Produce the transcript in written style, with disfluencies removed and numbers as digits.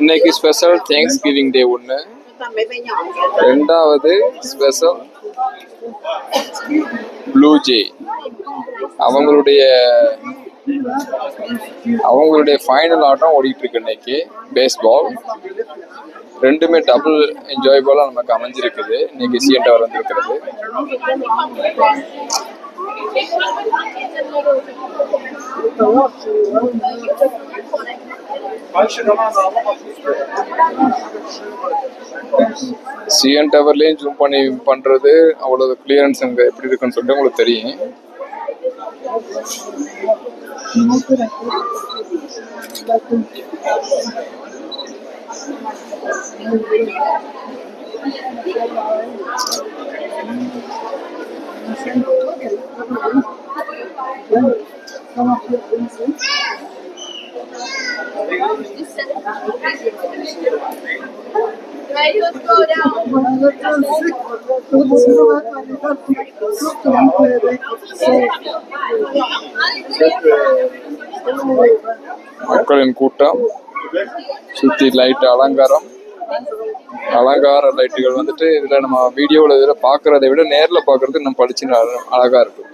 இன்னைக்கு special thanks giving டே ஒன்று. ரெண்டாவது ஸ்பெஷல் ப்ளூ ஜே அவங்களுடைய ஃபைனல் ஆட்டம் ஓடிட்டு இருக்கு இன்னைக்கு. பேஸ்பால் ரெண்டுமே டபுள் என்ஜாயபிளாக நமக்கு அமைஞ்சிருக்குது. இன்னைக்கு சிஎன் டவர் வந்திருக்கிறது. சிஎன் டவர்லேயும் ஜூம் பண்ணி பண்ணுறது அவ்வளோ கிளியரன்ஸ் அங்கே எப்படி இருக்குன்னு சொல்லிட்டு உங்களுக்கு தெரியும். மக்களின் கூட்டம் சுத்தி லைட் அலங்கார லைட்டுகள் வந்துட்டு இதுல நம்ம வீடியோவில் இதில் பார்க்கறதை விட நேரில் பார்க்கறது நம்ம படிச்சு அழகா இருக்கு.